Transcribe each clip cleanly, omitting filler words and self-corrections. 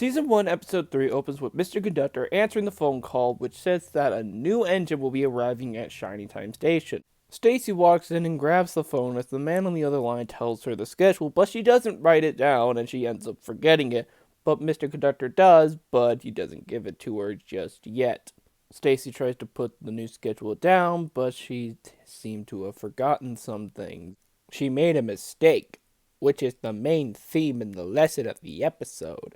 Season 1, Episode 3 opens with Mr. Conductor answering the phone call, which says that a new engine will be arriving at Shiny Time Station. Stacy walks in and grabs the phone as the man on the other line tells her the schedule, but she doesn't write it down and she ends up forgetting it. But Mr. Conductor does, but he doesn't give it to her just yet. Stacy tries to put the new schedule down, but she seemed to have forgotten something. She made a mistake, which is the main theme in the lesson of the episode.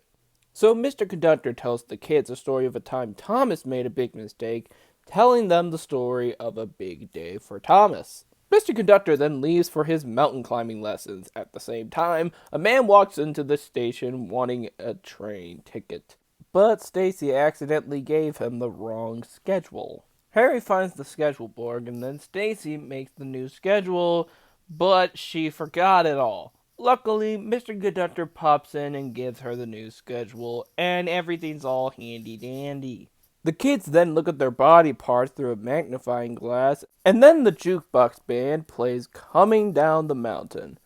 So Mr. Conductor tells the kids a story of a time Thomas made a big mistake, telling them the story of a big day for Thomas. Mr. Conductor then leaves for his mountain climbing lessons. At the same time, a man walks into the station wanting a train ticket. But Stacy accidentally gave him the wrong schedule. Harry finds the schedule board and then Stacy makes the new schedule, but she forgot it all. Luckily, Mr. Conductor pops in and gives her the new schedule, and everything's all handy-dandy. The kids then look at their body parts through a magnifying glass, and then the jukebox band plays Coming Down the Mountain.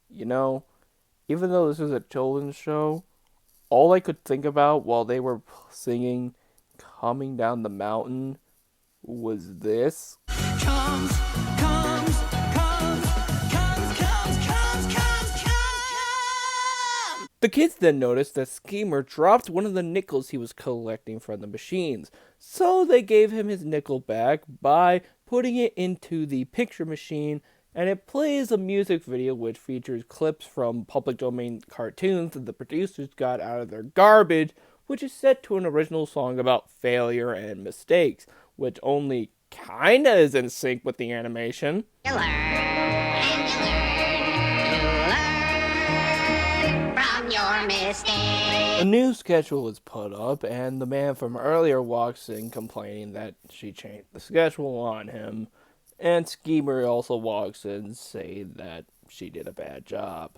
You know, even though this is a children's show, all I could think about while they were singing Coming Down the Mountain was this. The kids then noticed that Schemer dropped one of the nickels he was collecting from the machines, so they gave him his nickel back by putting it into the picture machine, and it plays a music video which features clips from public domain cartoons that the producers got out of their garbage, which is set to an original song about failure and mistakes, which only kinda is in sync with the animation. A new schedule is put up, and the man from earlier walks in complaining that she changed the schedule on him, and Schemer also walks in saying that she did a bad job.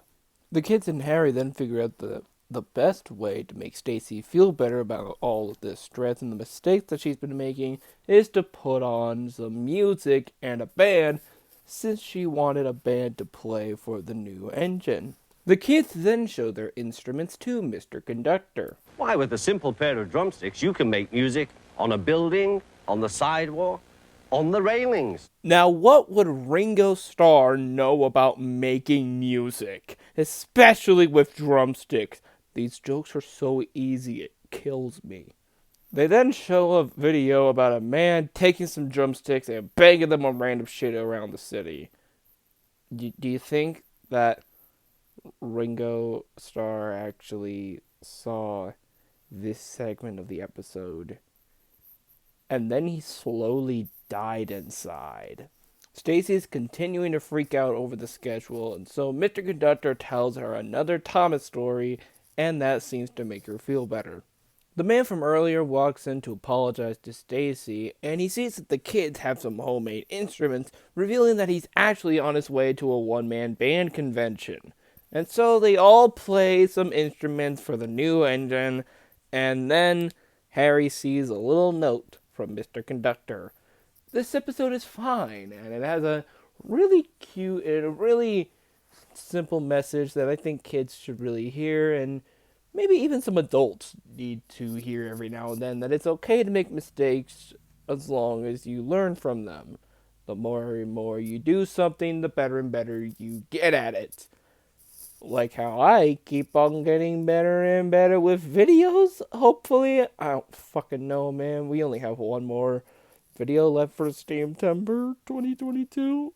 The kids and Harry then figure out the best way to make Stacy feel better about all of this stress and the mistakes that she's been making is to put on some music and a band, since she wanted a band to play for the new engine. The kids then show their instruments to Mr. Conductor. Why, with a simple pair of drumsticks, you can make music on a building, on the sidewalk, on the railings. Now, what would Ringo Starr know about making music? Especially with drumsticks. These jokes are so easy, it kills me. They then show a video about a man taking some drumsticks and banging them on random shit around the city. Do you think that Ringo Starr actually saw this segment of the episode and then he slowly died inside? Stacy is continuing to freak out over the schedule, and so Mr. Conductor tells her another Thomas story, and that seems to make her feel better. The man from earlier walks in to apologize to Stacy, and he sees that the kids have some homemade instruments, revealing that he's actually on his way to a one-man band convention. And so they all play some instruments for the new engine, and then Harry sees a little note from Mr. Conductor. This episode is fine, and it has a really cute and a really simple message that I think kids should really hear, and maybe even some adults need to hear every now and then, that it's okay to make mistakes as long as you learn from them. The more and more you do something, the better and better you get at it. Like how I keep on getting better and better with videos, hopefully. I don't fucking know, man. We only have one more video left for SteamTember 2022.